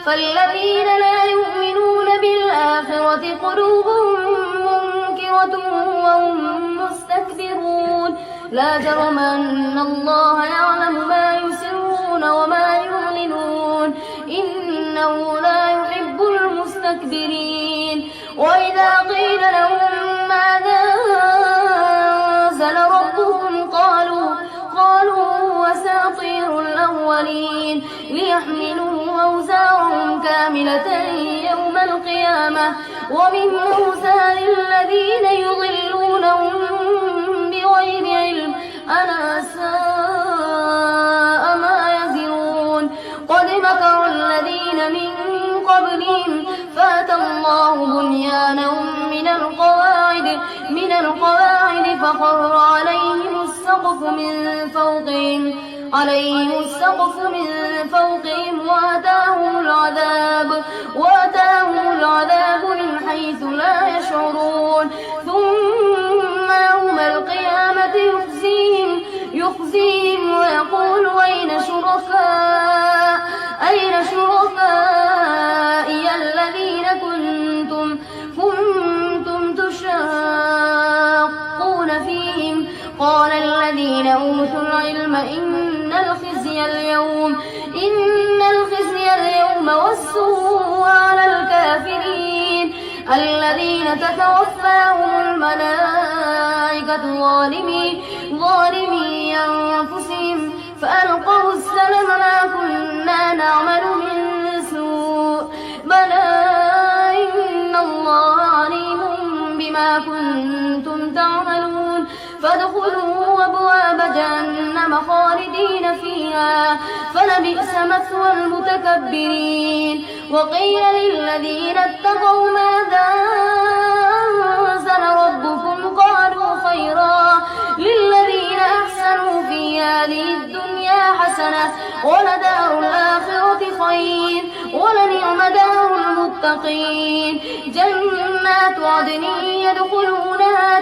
فالذين لا يؤمنون بالآخرة قلوبهم منكرة وهم مستكبرون لا جرم أن الله يعلم ما يسرون وما يعلنون إنه لا يحب المستكبرين. وإذا قيل لهم ماذا أنزل ربكم قالوا أساطير الأولين ليحملوا أوزارهم كاملة يوم القيامة ومن أوزار الذين يضلونهم بغير علم ألا ساء ما يزرون. قد مكر الذين من قبلهم فأتى الله بنيانهم من القواعد فخر عليهم السقف من فوقهم وأتاهم العذاب من حيث لا يشعرون. ثم يوم القيامة يخزيهم ويقول أين شركائي الذين كنتم تشاقون فيهم. قال الذين أوتوا العلم إن الخزي اليوم والسوء على الكافرين الذين تتوفاهم الملائكة ظالمي أنفسهم فألقوا السلم ما كنا نعمل من سوء بلى إن الله عليم بما كنتم تعملون. فادخلوا أبواب جهنم خالدين فيها فلبئس مثوى المتكبرين. وقيل للذين اتقوا ماذا أنزل ربكم قالوا خيرا للذين أحسنوا في هذه الدنيا حسنة ولدار الآخرة خير ولنعم دار المتقين. جنات عدن يدخلونها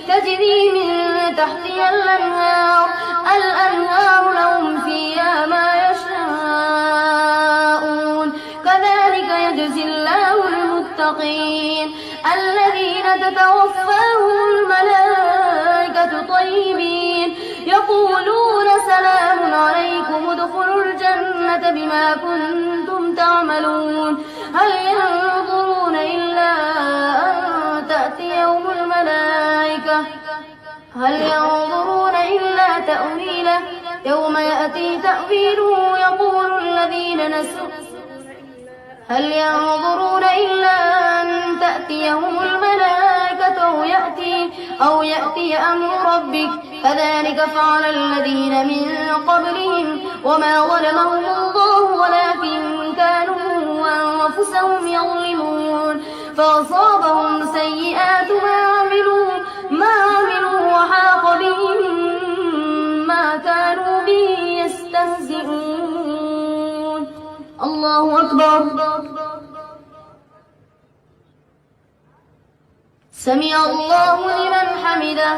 تجري من تحتها الأنهار لهم فيها ما يشاءون كذلك يجزي الله المتقين الذين تتوفاهم الملائكة طيبين يقولون سلام عليكم ادخلوا الجنة بما كنتم تعملون. هل ينظرون إلا أن تأتيهم الملائكة تأويله يوم يأتي تأويله يقول الذين نسوا هل ينظرون إلا أن تأتيهم الملائكة أو يأتي أمر ربك كذلك فعل الذين من قبلهم وما ظلمهم الله ولكن كانوا أنفسهم يظلمون. فأصابهم سيئات ما عملوا وحاق بهم ما كانوا به يستهزئون. الله أكبر. سمع الله لمن حمده.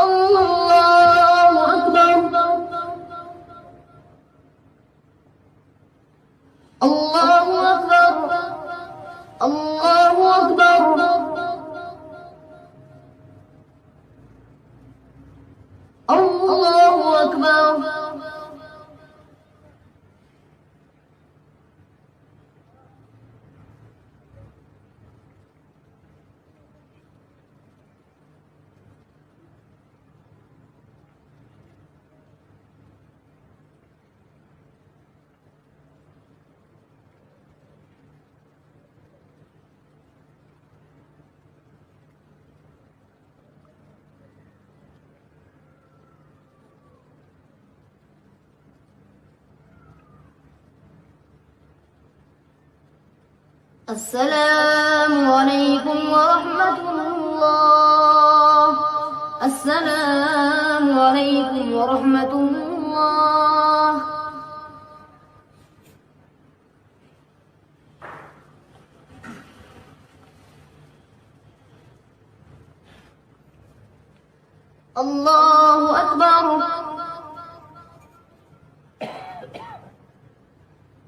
الله أكبر. الله أكبر. الله أكبر. الله أكبر. السلام عليكم ورحمة الله. السلام عليكم ورحمة الله. الله أكبر.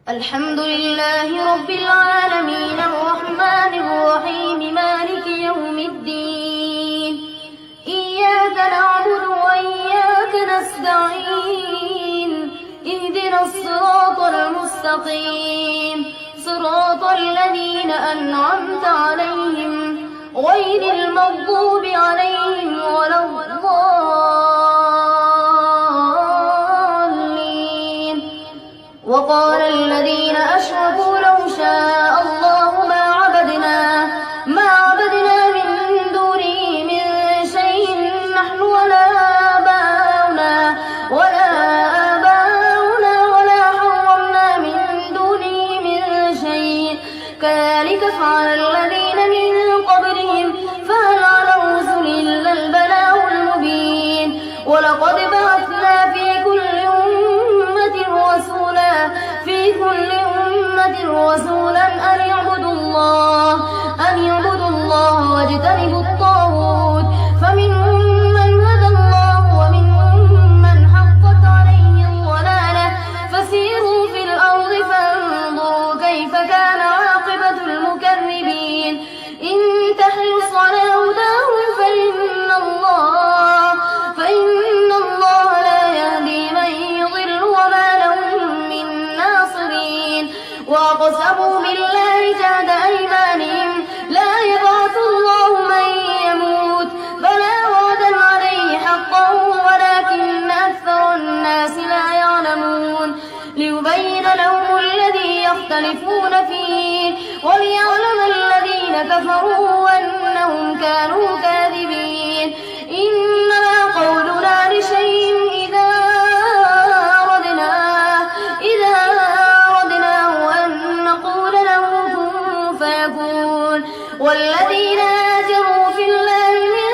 الحمد لله رب العالمين الرحمن الرحيم مالك يوم الدين إياك نعبد وإياك نستعين اهدنا الصراط المستقيم صراط الذين أنعمت عليهم غير المغضوب عليهم ولا الضالين. وقال الذين أشركوا لو شاء الله ما عبدنا من دونه من شيء نحن ولا آباؤنا ولا حرمنا من دونه من شيء كذلك فعل الذين من قبلهم فهل على الرسل إلا البلاغ المبين. ولقد بعثنا في كل أمة رسولا أن يعبدوا الله واجتنبوا الطاغوت فمنهم من هدى الله ومنهم من حقت عليه الضلالة فسيروا في الأرض فانظروا كيف كان عاقبة المكذبين. إن تحرص على هداهم فإن الله لا يهدي من يضل وما لهم من ناصرين. وأقسموا بالله جهد أيمانهم لا يبعث الله من يموت بلى وعدا عليه حقا ولكن أكثر الناس لا يعلمون. ليبين لهم الذي يختلفون فيه وليعلم الذين كفروا أنهم كانوا كاذبين. إنما قولنا لشيء إذا أردناه أن نقول له كن فيكون. والذين هاجروا في الله من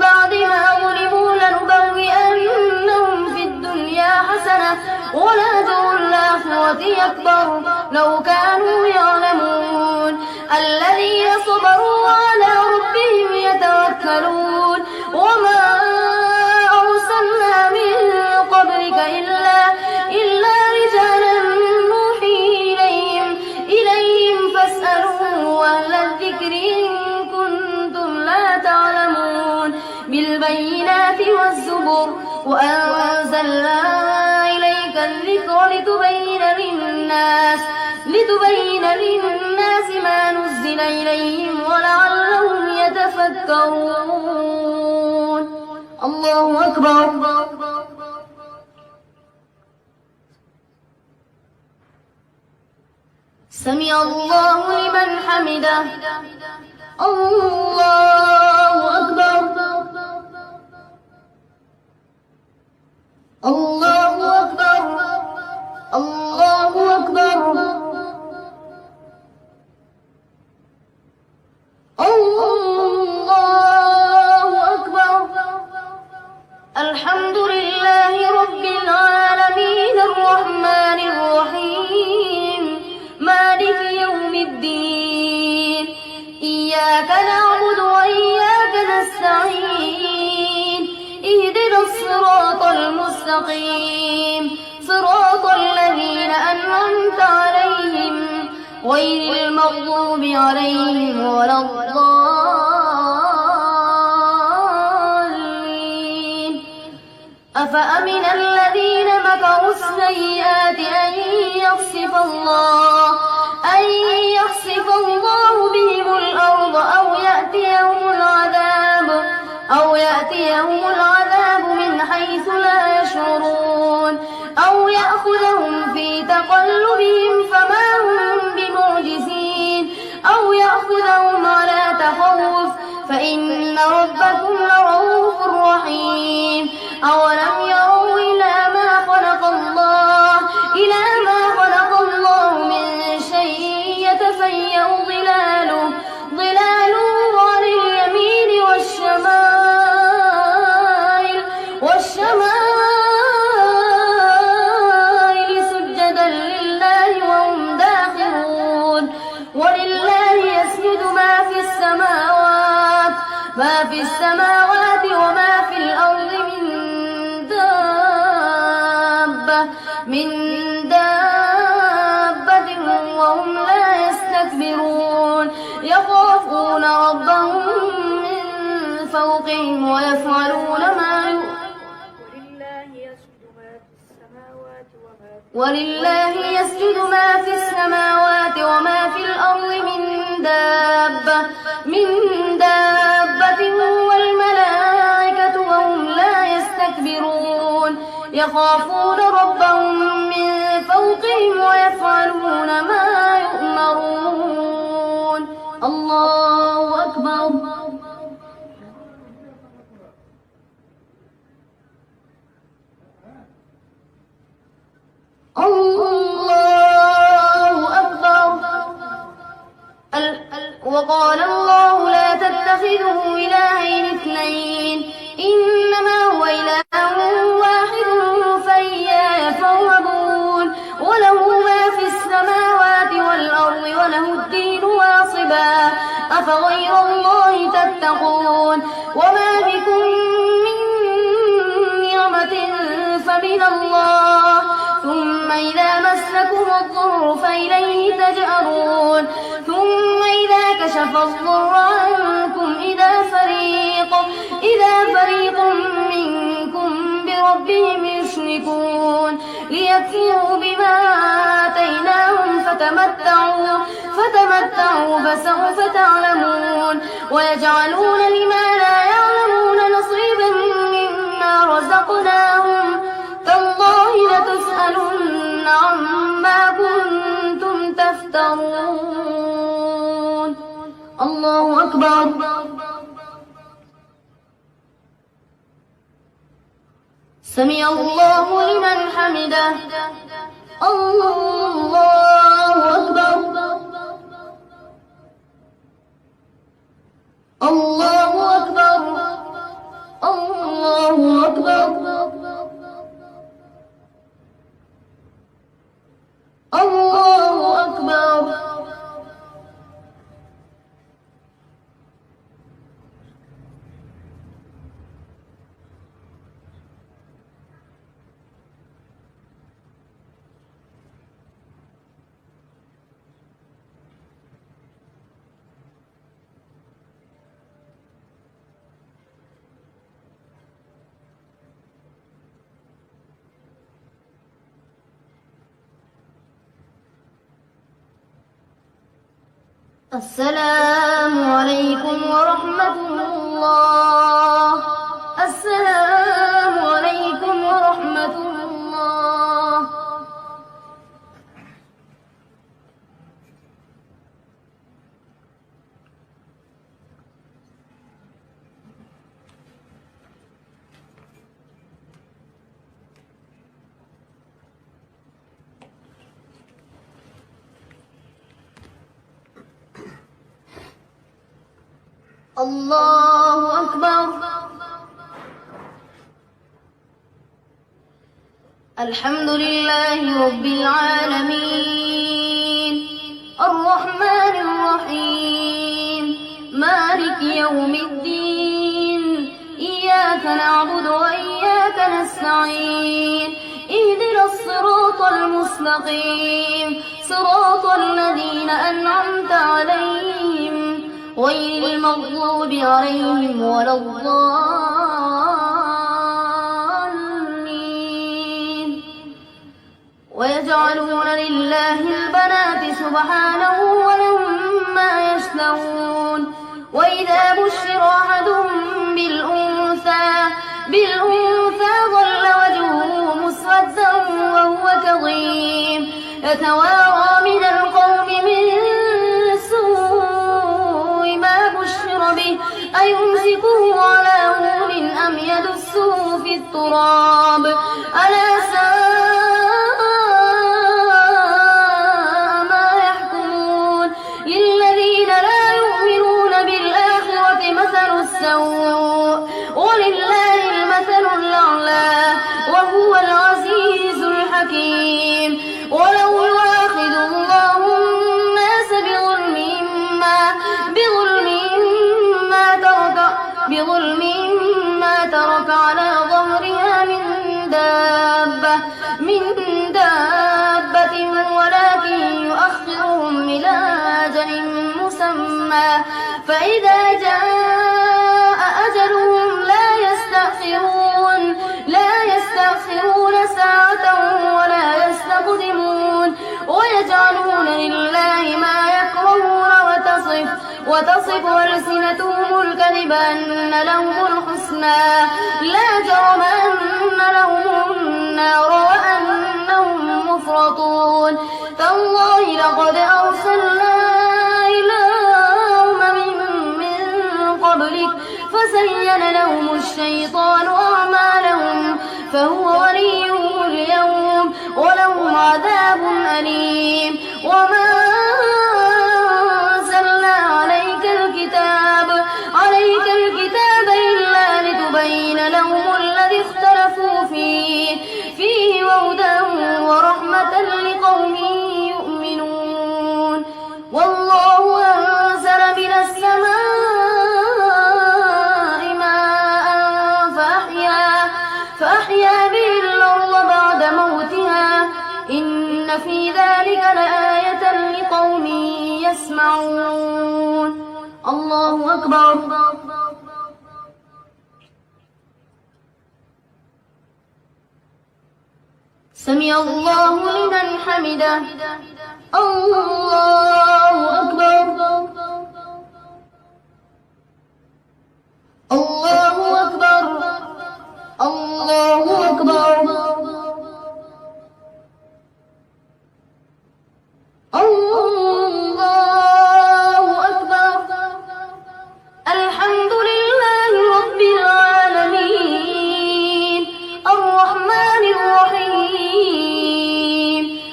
بعد ما ظلموا لنبوئنهم في الدنيا حسنة ولأجر الآخرة أكبر لو كانوا يعلمون. الذين صبروا على ربهم يتوكلون. وما أرسلنا من قبلك إلا رجالا نوحي إليهم فاسألوا أهل الذكر إن كنتم لا تعلمون. بالبينات والزبر وأنزلنا إليك الذكر لتبين للناس ما نزل إليهم ولعلهم يتفكرون. الله أكبر. سمع الله لمن حمده. الله أكبر. الله أكبر. الله أكبر. الله أكبر. الحمد لله رب العالمين الرحمن الرحيم مالك يوم الدين إياك نعبد وإياك نستعين اهدنا الصراط المستقيم صراط الذين أنعمت عليهم غير المغضوب عليهم ولا الضالين. أفأمن الذين مكروا السيئات أن يخسف الله بهم الأرض أو يأتيهم العذاب من حيث لا يشعرون أو يأخذهم في تقلبهم فما هم بمعجزين أو يأخذهم على تخوف فإن ربكم لرؤوف رحيم. أولم يروا إلى ما خلق الله من شيء يتفيأ ظلاله عن اليمين والشمائل سجدا لله وهم داخرون. ولله يسجد ما في السماوات وما في الأرض من دابة من دابة وهم لا يستكبرون يخافون ربهم من فوقهم ويفعلون ما ولله يسجد ما في السماوات وما في الأرض من دابة والملائكة وهم لا يستكبرون يخافون ربهم من فوقهم ويفعلون ما يؤمرون. الله أكبر. الله أكبر. وقال الله لا تتخذوا إلهين اثنين إنما هو إله واحد فإياي فارهبون وله ما في السماوات والأرض وله الدين واصبا أفغير الله تتقون وما بكم من نعمة فمن الله ثم إذا مسكم الضر فإليه تجأرون ثم إذا كشف الضر عنكم إذا فريق منكم بربهم يشركون ليكفروا بما آتيناهم فتمتعوا فسوف تعلمون ويجعلون لما لا يعلمون نصيبا مما رزقناهم تالله لتسألن عما كنتم تفترون. الله أكبر. سمع الله لمن حمده. الله أكبر. الله أكبر. الله أكبر. الله أكبر. السلام عليكم ورحمة الله. السلام عليكم ورحمة الله. الله أكبر. الحمد لله رب العالمين الرحمن الرحيم مالك يوم الدين إياك نعبد وإياك نستعين اهدنا الصراط المستقيم صراط الذين أنعمت عليهم غير المغضوب عليهم ولا الضالين. ويجعلون لله البنات سبحانه ولهم ما يشتهون وإذا بشر أحدهم بالأنثى ظل وجهه مسودا وهو كظيم يتوارى من القوم من سوء ما بشر به أيمسكه على هون أم يدسه في التراب ألا ساء ما يحكمون. للذين لا يؤمنون بالآخرة مثل السوء ولله المثل الأعلى وهو العزيز الحكيم. ولو يؤاخذ الله الناس بظلمهم ما ترك على ظهرها من دابة حسنى فإذا جاء أجلهم لا يستأخرون ساعة ولا يستقدمون ويجعلون لله ما يكرهون وتصف ألسنتهم الكذب أن لهم الحسنى لا جرم أن لهم النار وأنهم مفرطون تالله لقد أرسلنا إلى من قبلك فزين لهم الشيطان أعمالهم فهو وليهم اليوم ولهم عذاب أليم وما أنزلنا عليك الكتاب إلا لتبين لهم الذي اختلفوا فيه وهدى ورحمة لقوم يؤمنون والله أنزل من السماء ماء فأحيا به الأرض بعد موتها إن في ذلك لآية لقوم يسمعون الله أكبر سمع الله لمن حمده الله أكبر الله أكبر الله أكبر الله أكبر الحمد لله رب العالمين الرحمن الرحيم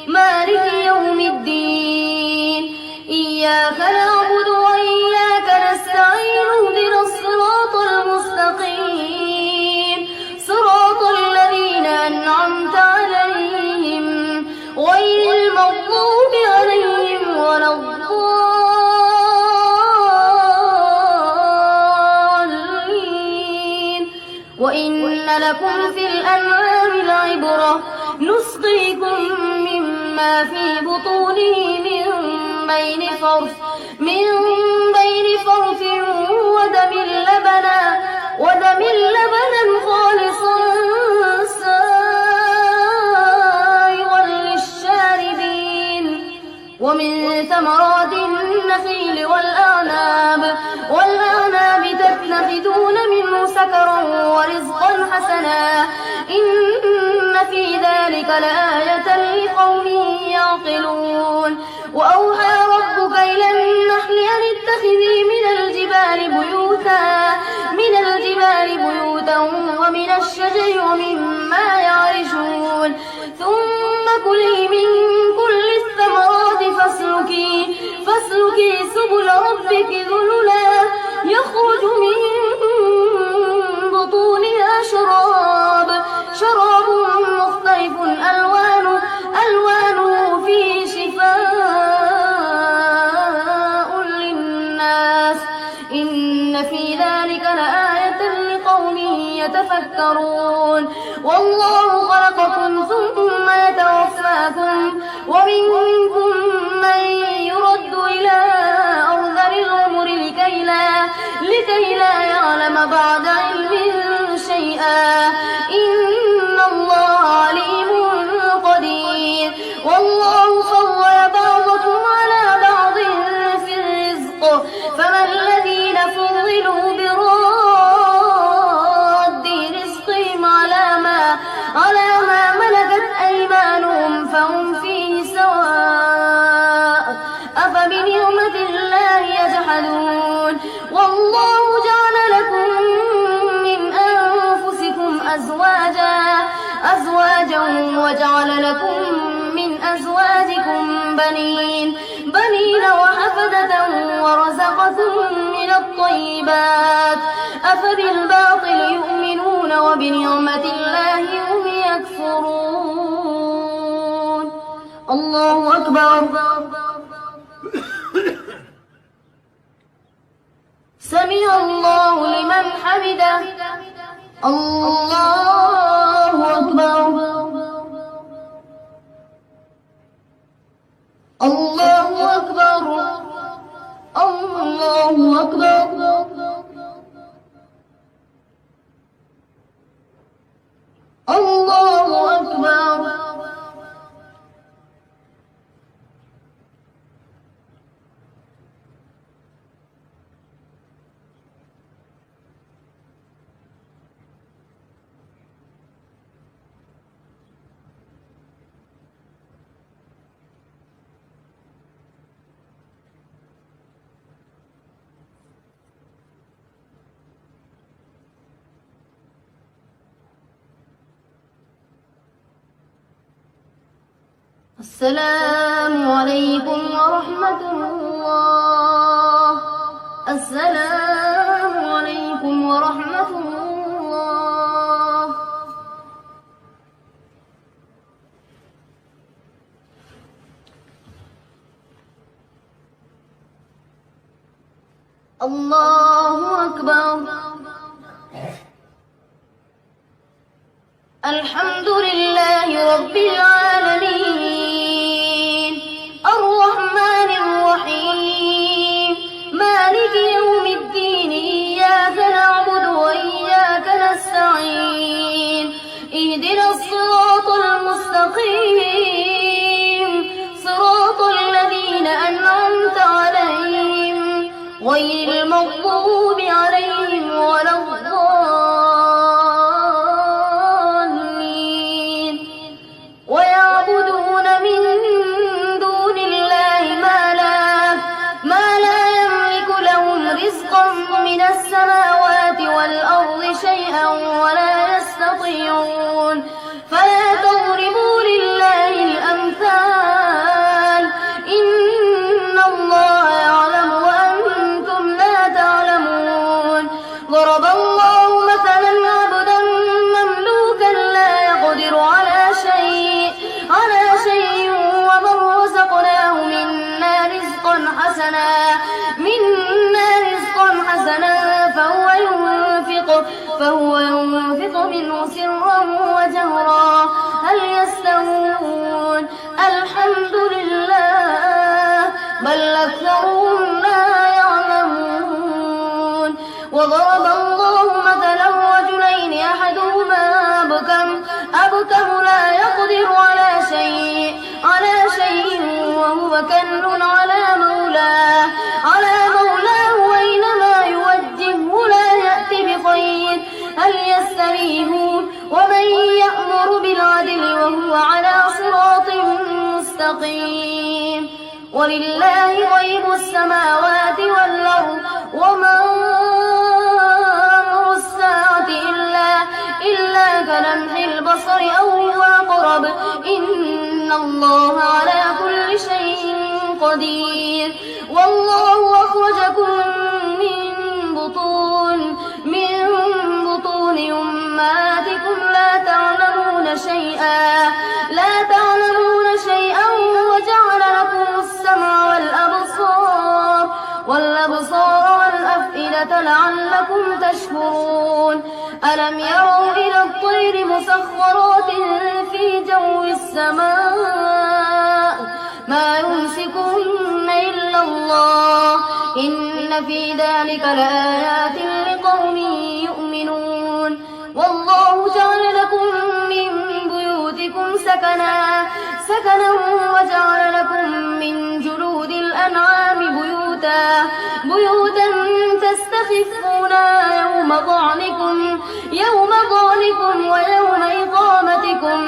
مالك يوم الدين إياك نعبد وإياك نستعين اهدنا الصراط المستقيم صراط الذين أنعمت عليهم غير المغضوب عليهم ولا الضالين وإن لكم في الأنعام لعبرة نسقيكم مما في بطونه من بين فرث ودم لبنا خالصا سائغا للشاربين ومن ثمرات النخيل والأعناب تتخذون منه سكرا ورزقا حسنا إن في ذلك لآية لقوم يعقلون وأوحى ربك إلى النحل أن اتخذي من الجبال بيوتا ومن الشجر ومما يعرشون ثم كلي من كل الثمرات فاسلكي سبل ربك ذللا يخرج من بطونها شراب مختلف ألوانه فيه شفاء للناس إن في ذلك لآية لقوم يتفكرون والله خلقكم ثم يتوفاكم ومنكم من يرد إلى أرذل العمر لكي لا يعلم بعد علم شيئا إن الله عليم قدير والله فضل بعضكم على بعض في الرزق فما الذين فضلوا براد رزقهم على ما ملكت أيمانهم فهم فيه سواء أفبنعمة الله يجحدون والله جعل لكم من أنفسكم أزواجا وجعل لكم من أزواجكم بنين وحفدة ورزقكم من الطيبات أفبالباطل يؤمنون وبنعمة الله هم يكفرون الله أكبر سمع الله لمن حمده الله أكبر الله أكبر الله السلام عليكم ورحمة الله. السلام عليكم ورحمة الله. الله أكبر. الحمد لله رب العالمين الرحمن الرحيم مالك يوم الدين إياك نعبد وإياك نستعين اهدنا الصراط المستقيم صراط الذين أنعمت عليهم غير المغضوب عليهم ولا الضالين. ويعبدون من دون الله ما لا يملك لهم رزقا من السماوات والأرض شيئا ولا يستطيعون. فلا تضربوا لله الأمثال إن الله يعلم وأنتم لا تعلمون. ضرب الله مثلا عبدا مملوكا لا يقدر على شيء ومن رزقناه منا رزقا حسنا فهو ينفق منه سرا وجهرا هل يستوون؟ الحمد لله بل أكثرهم لا يعلمون. وضرب الله مثلا رجلين أحدهما أبكم لا يقدر على شيء وهو كل على مولاه أينما يوجهه لا يأتي بخير هل يستوون؟ ومن يأمر بالعدل وهو على صراط مستقيم. ولله غيب السماوات والأرض وما أمر الساعة إلا كلمح البصر أو هو أقرب إن الله على كل شيء قدير. والله أخرجكم من بطون أمهاتكم لا تعلمون شيئا وجعل لكم السمع والأبصار والأفئدة لعلكم تشكرون. ألم يروا إلى الطير مسخرات في جو السماء ما يمسكهن إلا الله إن في ذلك لآيات لقوم يؤمنون. والله جعل لكم من بيوتكم سكنا وجعل لكم من جلود الأنعام بيوتا تستخفونها يوم ضعنكم ويوم إقامتكم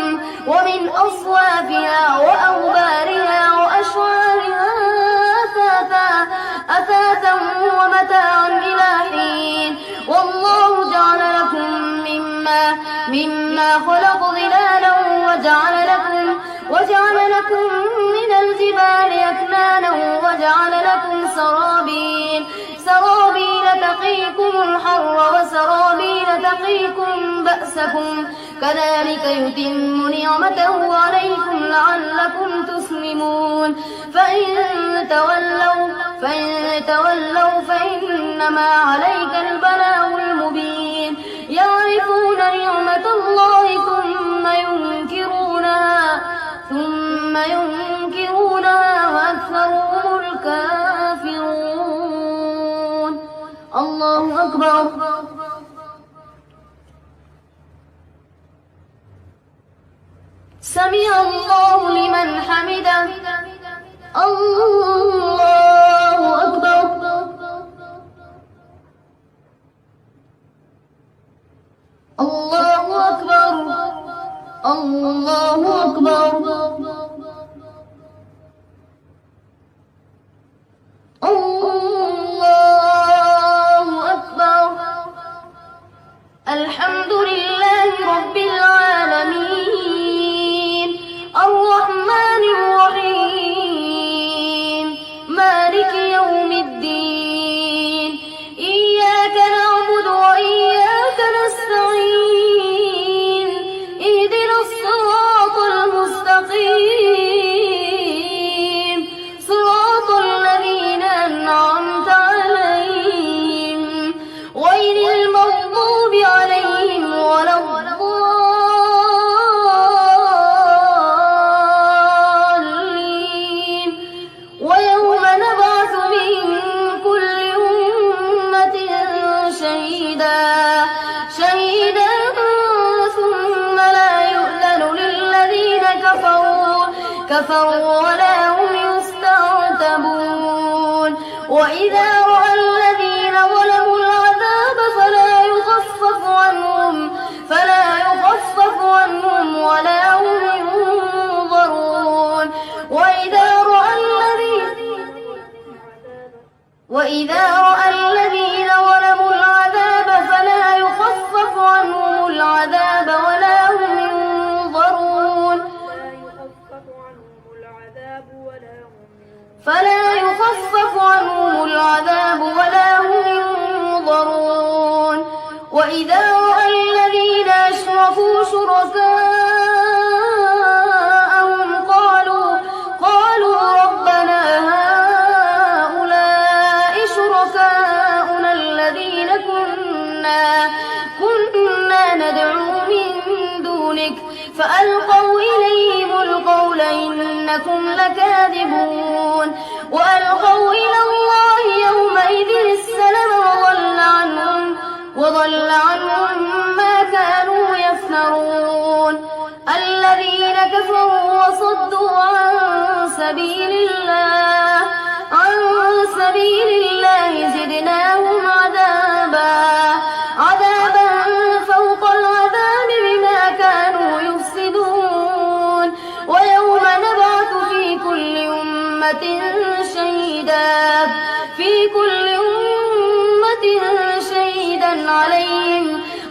ومن أصوافها وأوبارها وأشعارها أثاثا ومتاعا إلى حين. والله جعل لكم مما خلق ظلالا وجعل لكم من الجبال أكنانا وجعل لكم سرابيل تقيكم الحر وسرابيل تقيكم بأسكم كذلك يتم نعمته عليكم لعلكم تسلمون. فإن تولوا فإنما عليك البلاغ المبين. يعرفون نعمة الله ثم ينكرونها وأكثرهم الكافرون. الله أكبر. سمع الله لمن حمده. الله أكبر. الله أكبر. الله أكبر. الله أكبر. الحمد لله رب العالمين الرحمن الرحيم كفروا ولا هم يستعتبون وإذا رأى الذين ظلموا العذاب فلا يخفف عنهم ولا هم ينظرون وإذا رأى الذين ظلموا العذاب فلا يخفف عنهم العذاب ولا هم ينظرون وإذا رأى الذين أشركوا شركاءهم قالوا ربنا هؤلاء شركاؤنا الذين كنا ندعو من دونك فألقوا إليهم القول إنكم لكاذبون وألقوا إلى الله يومئذ السلم وضل عنهم ما كانوا يفترون الذين كفروا وصدوا عن سبيل الله زدناهم عذابا فوق العذاب بما كانوا يفسدون ويوم نبعث في كل أمة شهيدا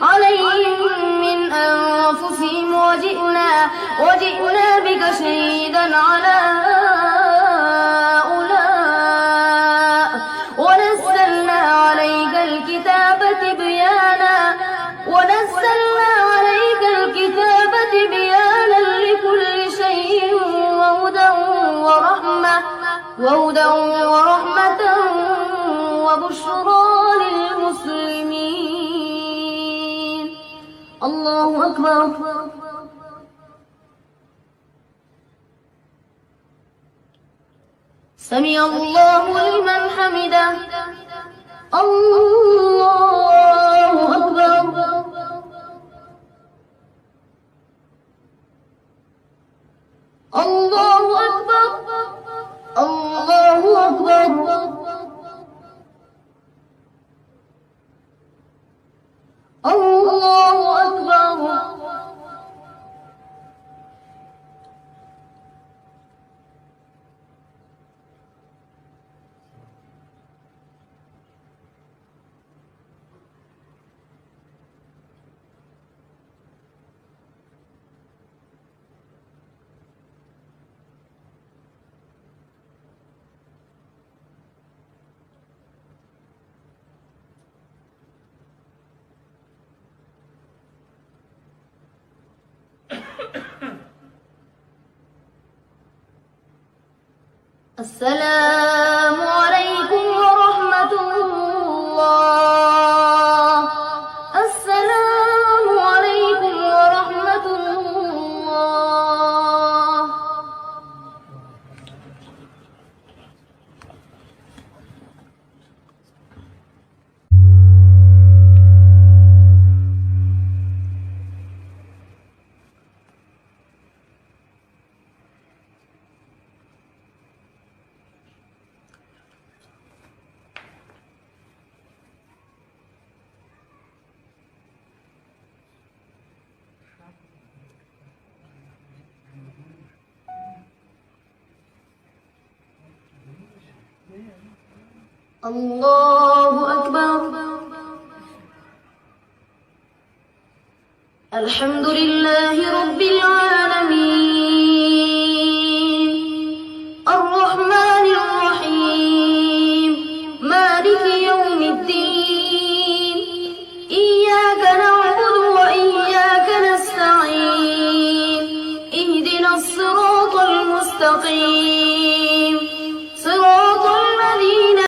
عليهم من أنفسهم وجئنا بك شهيدا على هؤلاء ونزلنا عليك الكتاب تبيانا لكل شيء وهدى ورحمة وبشرى للمسلمين. الله أكبر. سمع الله لمن حمده. الله أكبر. الله أكبر. الله أكبر. الله أكبر. السلام عليكم ورحمة الله. السلام عليكم ورحمة الله. الله أكبر. الحمد لله رب العالمين الرحمن الرحيم مالك يوم الدين إياك نعبد وإياك نستعين اهدنا الصراط المستقيم